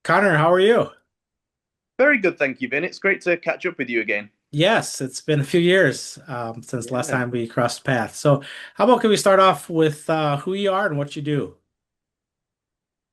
Connor, how are you? Very good, thank you, Vin. It's great to catch up with you again. Yes, it's been a few years since last Yeah. time we crossed paths. So, how about can we start off with who you are and what you do?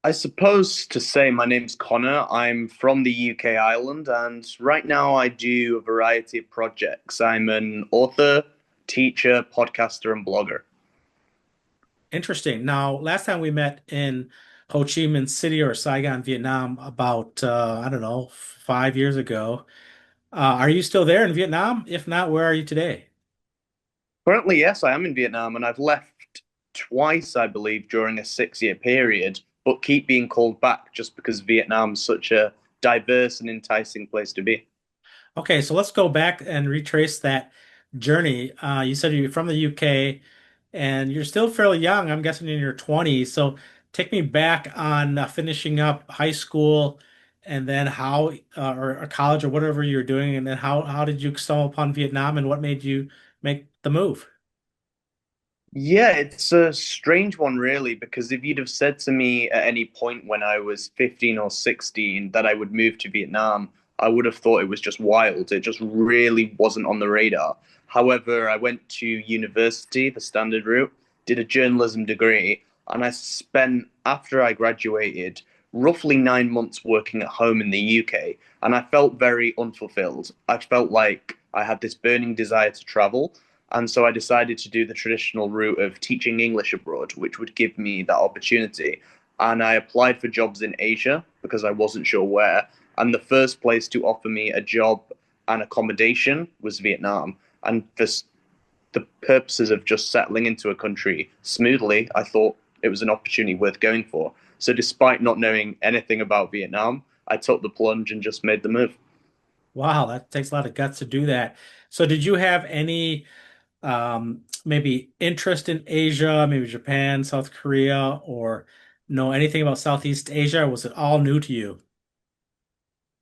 I suppose to say my name's Connor. I'm from the UK island, and right now I do a variety of projects. I'm an author, teacher, podcaster, and blogger. Interesting. Now, last time we met in Ho Chi Minh City or Saigon, Vietnam, about I don't know, 5 years ago. Are you still there in Vietnam? If not, where are you today? Currently, yes, I am in Vietnam, and I've left twice, I believe, during a 6 year period, but keep being called back just because Vietnam's such a diverse and enticing place to be. Okay, so let's go back and retrace that journey. You said you're from the UK and you're still fairly young. I'm guessing in your 20s. So take me back on finishing up high school and then how, or college or whatever you're doing, and then how did you stumble upon Vietnam and what made you make the move? Yeah, it's a strange one, really, because if you'd have said to me at any point when I was 15 or 16 that I would move to Vietnam, I would have thought it was just wild. It just really wasn't on the radar. However, I went to university, the standard route, did a journalism degree, and I spent, after I graduated, roughly 9 months working at home in the UK. And I felt very unfulfilled. I felt like I had this burning desire to travel, and so I decided to do the traditional route of teaching English abroad, which would give me that opportunity. And I applied for jobs in Asia because I wasn't sure where. And the first place to offer me a job and accommodation was Vietnam. And for the purposes of just settling into a country smoothly, I thought it was an opportunity worth going for. So, despite not knowing anything about Vietnam, I took the plunge and just made the move. Wow, that takes a lot of guts to do that. So did you have any maybe interest in Asia, maybe Japan, South Korea, or know anything about Southeast Asia? Or was it all new to you?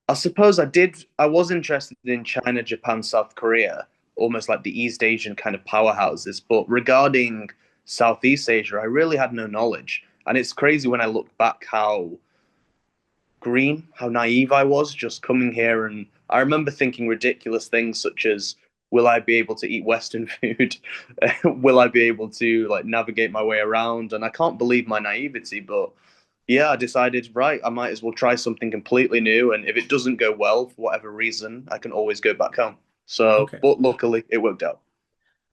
I suppose I did. I was interested in China, Japan, South Korea, almost like the East Asian kind of powerhouses. But regarding Southeast Asia, I really had no knowledge. And it's crazy when I look back how green, how naive I was just coming here. And I remember thinking ridiculous things such as, will I be able to eat Western food? Will I be able to like navigate my way around? And I can't believe my naivety, but yeah, I decided, right, I might as well try something completely new. And if it doesn't go well for whatever reason, I can always go back home. So, Okay, but luckily it worked out.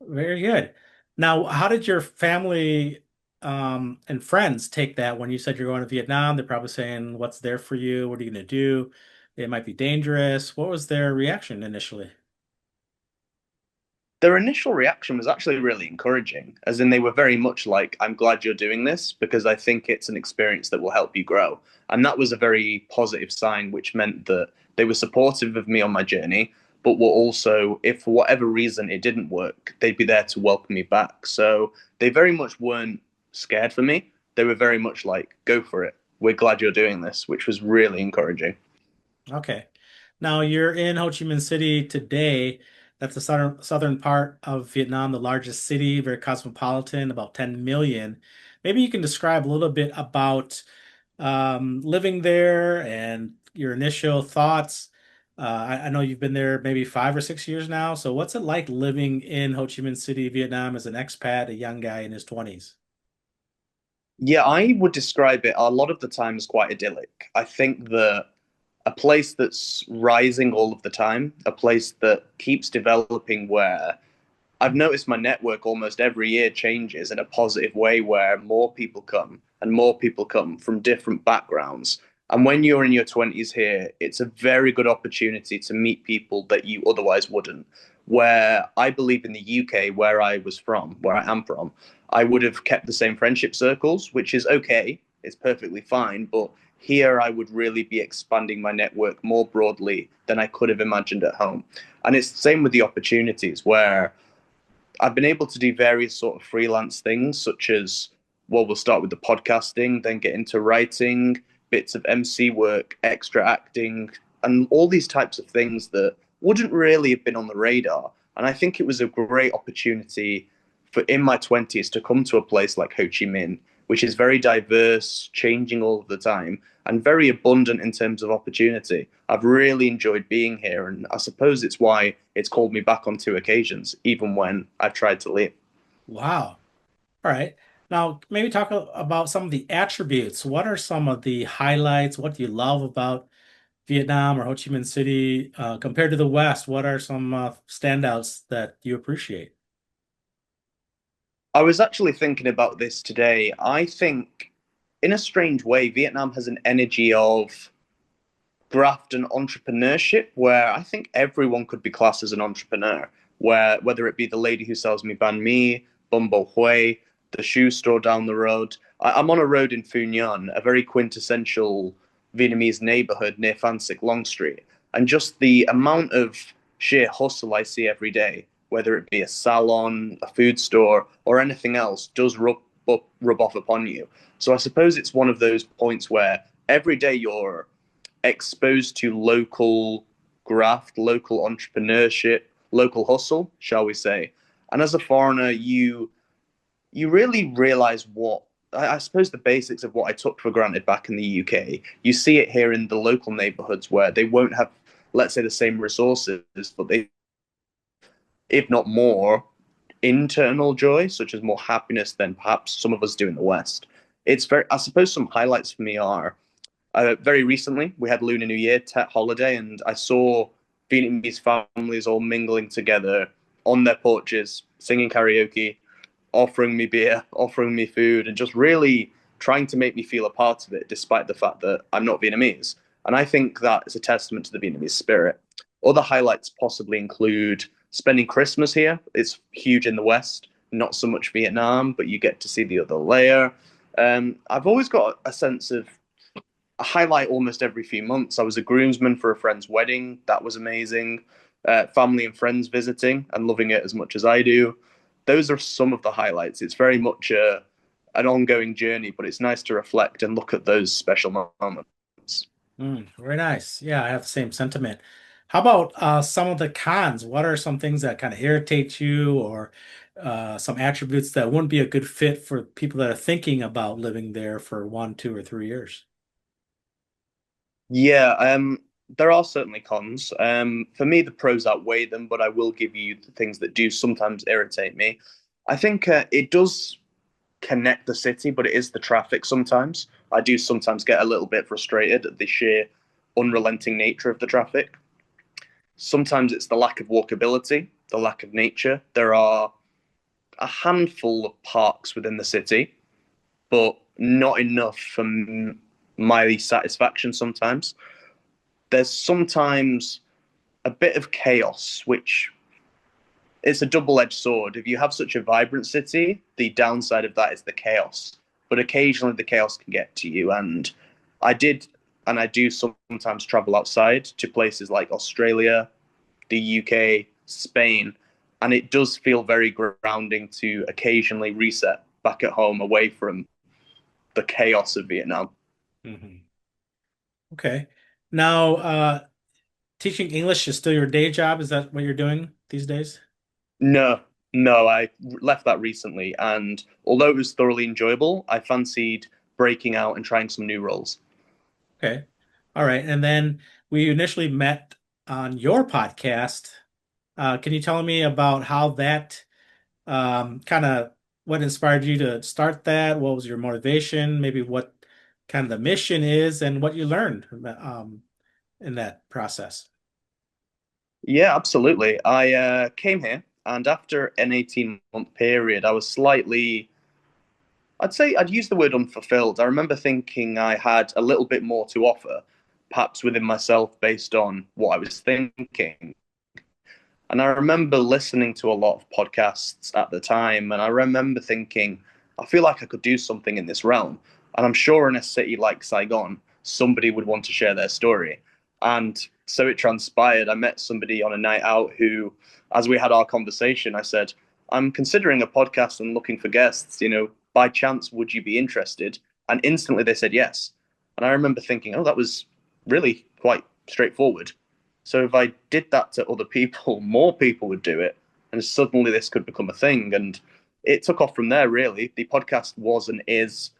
very good. Now, how did your family and friends take that when you said you're going to Vietnam? They're probably saying, "What's there for you? What are you going to do? It might be dangerous." What was their reaction initially? Their initial reaction was actually really encouraging, as in they were very much like, I'm glad you're doing this because I think it's an experience that will help you grow. And that was a very positive sign, which meant that they were supportive of me on my journey, but were also, if for whatever reason it didn't work, they'd be there to welcome me back. So they very much weren't scared for me. They were very much like, go for it. We're glad you're doing this, which was really encouraging. Okay. Now you're in Ho Chi Minh City today. That's the southern part of Vietnam, the largest city, very cosmopolitan, about 10 million. Maybe you can describe a little bit about living there and your initial thoughts. I know you've been there maybe 5 or 6 years now. So what's it like living in Ho Chi Minh City, Vietnam, as an expat, a young guy in his 20s? Yeah, I would describe it a lot of the time as quite idyllic. I think that a place that's rising all of the time, a place that keeps developing where I've noticed my network almost every year changes in a positive way where more people come and more people come from different backgrounds. And when you're in your 20s here, it's a very good opportunity to meet people that you otherwise wouldn't. Where I believe in the UK, where I was from, where I am from, I would have kept the same friendship circles, which is okay. It's perfectly fine. But here I would really be expanding my network more broadly than I could have imagined at home. And it's the same with the opportunities where I've been able to do various sort of freelance things, such as, well, we'll start with the podcasting, then get into writing, bits of MC work, extra acting, and all these types of things that wouldn't really have been on the radar. And I think it was a great opportunity for in my 20s to come to a place like Ho Chi Minh which is very diverse, changing all of the time, and very abundant in terms of opportunity. I've really enjoyed being here, and I suppose it's why it's called me back on 2 occasions, even when I've tried to leave. Wow. All right. Now, maybe talk about some of the attributes. What are some of the highlights? What do you love about Vietnam or Ho Chi Minh City compared to the West? What are some standouts that you appreciate? I was actually thinking about this today. I think, in a strange way, Vietnam has an energy of graft and entrepreneurship where I think everyone could be classed as an entrepreneur, where whether it be the lady who sells me banh mi, bun bo hui, the shoe store down the road. I'm on a road in Phu Nhan, a very quintessential Vietnamese neighborhood near Phan Xích Long Street. And just the amount of sheer hustle I see every day, whether it be a salon, a food store, or anything else, does rub off upon you. So I suppose it's one of those points where every day you're exposed to local graft, local entrepreneurship, local hustle, shall we say. And as a foreigner, you really realize what I suppose the basics of what I took for granted back in the UK. You see it here in the local neighborhoods where they won't have, let's say, the same resources, but they, if not more, internal joy, such as more happiness than perhaps some of us do in the West. It's very, I suppose, some highlights for me are very recently, we had Lunar New Year, Tet holiday, and I saw Vietnamese families all mingling together on their porches, singing karaoke, offering me beer, offering me food, and just really trying to make me feel a part of it, despite the fact that I'm not Vietnamese. And I think that is a testament to the Vietnamese spirit. Other highlights possibly include spending Christmas here. It's huge in the West, not so much Vietnam, but you get to see the other layer. I've always got a sense of a highlight almost every few months. I was a groomsman for a friend's wedding. That was amazing. Family and friends visiting and loving it as much as I do. Those are some of the highlights. It's very much an ongoing journey, but it's nice to reflect and look at those special moments. Very nice. Yeah, I have the same sentiment. How about some of the cons? What are some things that kind of irritate you or some attributes that wouldn't be a good fit for people that are thinking about living there for 1, 2, or 3 years? Yeah, there are certainly cons. For me, the pros outweigh them, but I will give you the things that do sometimes irritate me. I think it does connect the city, but it is the traffic sometimes. I do sometimes get a little bit frustrated at the sheer unrelenting nature of the traffic. Sometimes it's the lack of walkability, the lack of nature. There are a handful of parks within the city, but not enough for my satisfaction sometimes. There's sometimes a bit of chaos, which it's a double-edged sword. If you have such a vibrant city, the downside of that is the chaos. But occasionally the chaos can get to you. And I did and I do sometimes travel outside to places like Australia, the UK, Spain, and it does feel very grounding to occasionally reset back at home away from the chaos of Vietnam. Hmm. Okay. Now, teaching English is still your day job. Is that what you're doing these days? No, no, I left that recently, and although it was thoroughly enjoyable, I fancied breaking out and trying some new roles. Okay. All right. And then we initially met on your podcast. Can you tell me about how that kind of what inspired you to start that? What was your motivation? Maybe what kind of the mission is and what you learned in that process. Yeah, absolutely. I came here, and after an 18-month period, I was slightly, I'd say I'd use the word unfulfilled. I remember thinking I had a little bit more to offer, perhaps within myself based on what I was thinking. And I remember listening to a lot of podcasts at the time, and I remember thinking, I feel like I could do something in this realm. And I'm sure in a city like Saigon, somebody would want to share their story. And so it transpired. I met somebody on a night out who, as we had our conversation, I said, I'm considering a podcast and looking for guests. By chance, would you be interested? And instantly they said yes. And I remember thinking, oh, that was really quite straightforward. So if I did that to other people, more people would do it, and suddenly this could become a thing. And it took off from there. Really, the podcast was and is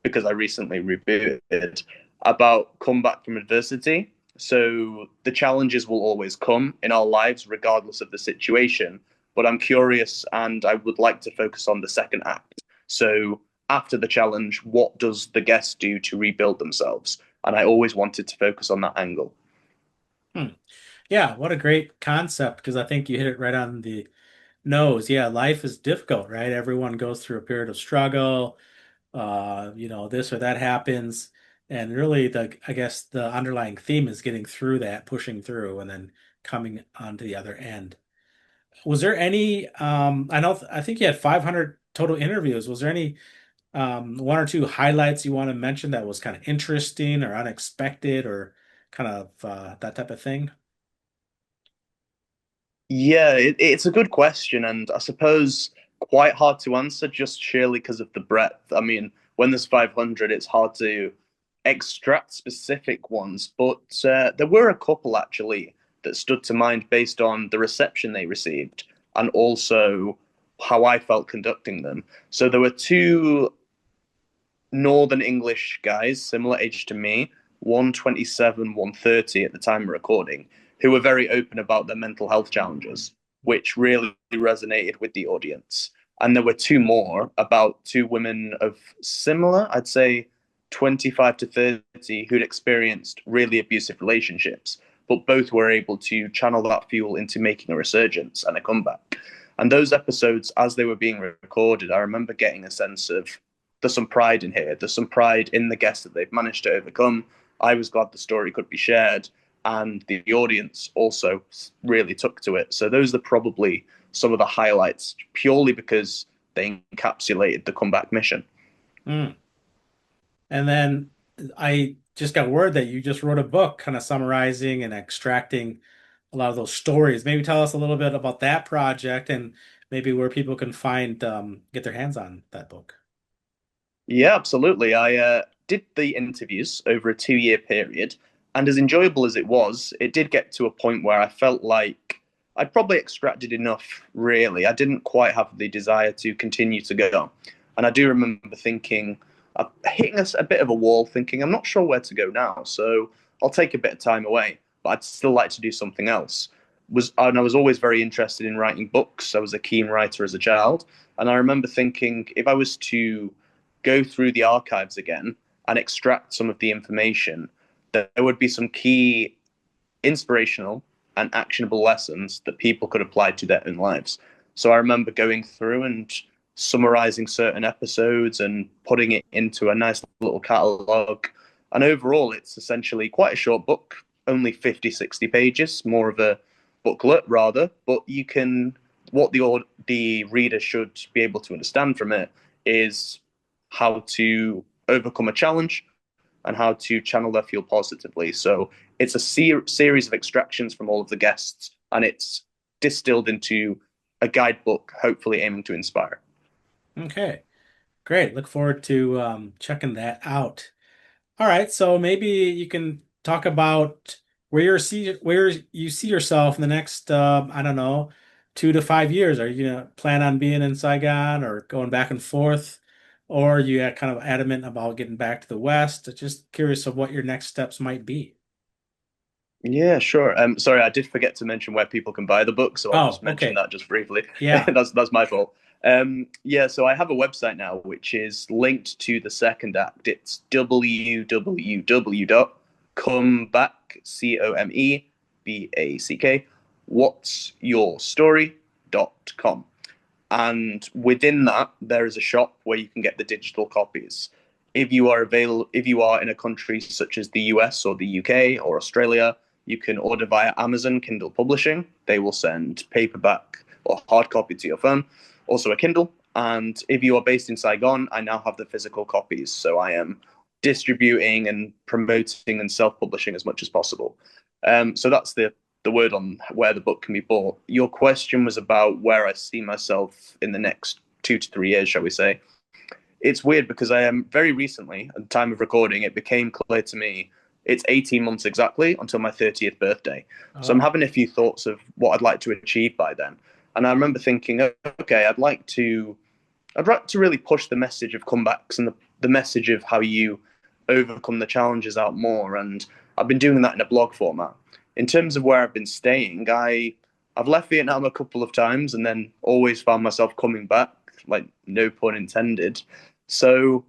because I recently rebooted, about comeback from adversity. So the challenges will always come in our lives, regardless of the situation. But I'm curious and I would like to focus on the second act. So after the challenge, what does the guest do to rebuild themselves? And I always wanted to focus on that angle. Hmm. Yeah, what a great concept because I think you hit it right on the nose. Yeah, life is difficult, right? Everyone goes through a period of struggle. This or that happens. And really I guess the underlying theme is getting through that, pushing through, and then coming onto the other end. Was there any, I think you had 500 total interviews. Was there any one or two highlights you want to mention that was kind of interesting or unexpected or kind of that type of thing? Yeah, it's a good question, and I suppose quite hard to answer just surely because of the breadth. I mean, when there's 500, it's hard to extract specific ones, but there were a couple actually that stood to mind based on the reception they received and also how I felt conducting them. So there were two Northern English guys, similar age to me, 127, 130 at the time of recording, who were very open about their mental health challenges, which really resonated with the audience. And there were two more about two women of similar, I'd say 25 to 30, who'd experienced really abusive relationships, but both were able to channel that fuel into making a resurgence and a comeback. And those episodes, as they were being recorded, I remember getting a sense of there's some pride in here. There's some pride in the guests that they've managed to overcome. I was glad the story could be shared, and the audience also really took to it. So those are probably some of the highlights, purely because they encapsulated the comeback mission. Mm. And then I just got word that you just wrote a book kind of summarizing and extracting a lot of those stories. Maybe tell us a little bit about that project and maybe where people can find get their hands on that book. Yeah, absolutely. I did the interviews over a 2 year period, and as enjoyable as it was, it did get to a point where I felt like I'd probably extracted enough, really. I didn't quite have the desire to continue to go. And I do remember thinking, hitting a bit of a wall, thinking, I'm not sure where to go now. So I'll take a bit of time away, but I'd still like to do something else. And I was always very interested in writing books. I was a keen writer as a child. And I remember thinking, if I was to go through the archives again and extract some of the information, there would be some key inspirational and actionable lessons that people could apply to their own lives. So I remember going through and summarizing certain episodes and putting it into a nice little catalog. And overall, it's essentially quite a short book, only 50, 60 pages, more of a booklet rather. But you can, what the reader should be able to understand from it is how to overcome a challenge and how to channel their fuel positively. So it's a series of extractions from all of the guests, and it's distilled into a guidebook, hopefully aiming to inspire. Okay, great. Look forward to checking that out. All right, so maybe you can talk about where you see yourself in the next I don't know 2 to 5 years. Are you gonna plan on being in Saigon or going back and forth, or are you kind of adamant about getting back to the West? Just curious of what your next steps might be. Yeah, sure. Sorry, I did forget to mention where people can buy the book, so I'll Oh, just mention okay, that just briefly. yeah. That's my fault. Yeah, so I have a website now which is linked to the second act. It's www.comeback, COMEBACK, what's your story.com. And within that, there is a shop where you can get the digital copies. If you are in a country such as the US or the UK or Australia, you can order via Amazon Kindle Publishing. They will send paperback or hard copy to your phone, also a Kindle. And if you are based in Saigon, I now have the physical copies. So I am distributing and promoting and self-publishing as much as possible. So that's the word on where the book can be bought. Your question was about where I see myself in the next 2 to 3 years, shall we say. It's weird because I am very recently, at the time of recording, it became clear to me it's 18 months exactly until my 30th birthday. So I'm Oh, having a few thoughts of what I'd like to achieve by then. And I remember thinking, okay, I'd like to really push the message of comebacks and the message of how you overcome the challenges out more. And I've been doing that in a blog format. In terms of where I've been staying, I've left Vietnam a couple of times and then always found myself coming back, like no pun intended. So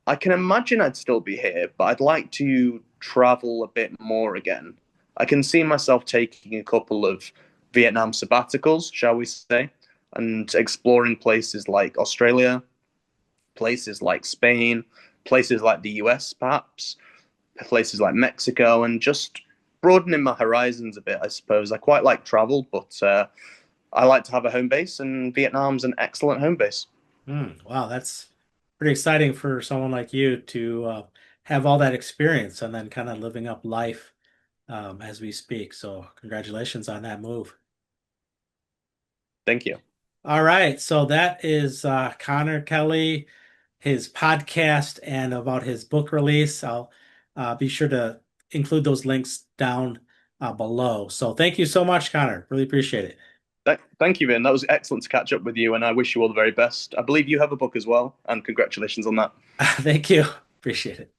I can imagine I'd still be here, but I'd like to travel a bit more again. I can see myself taking a couple of Vietnam sabbaticals, shall we say, and exploring places like Australia, places like Spain, places like the US, perhaps, places like Mexico, and just broadening my horizons a bit, I suppose. I quite like travel, but I like to have a home base, and Vietnam's an excellent home base. Wow, that's pretty exciting for someone like you to have all that experience and then kind of living up life as we speak. So, congratulations on that move. Thank you. All right, so that is Conor Kelly, his podcast, and about his book release. I'll be sure to include those links down below. So, thank you so much, Connor. Really appreciate it. Thank you, Vin. That was excellent to catch up with you, and I wish you all the very best. I believe you have a book as well, and congratulations on that. Thank you. Appreciate it.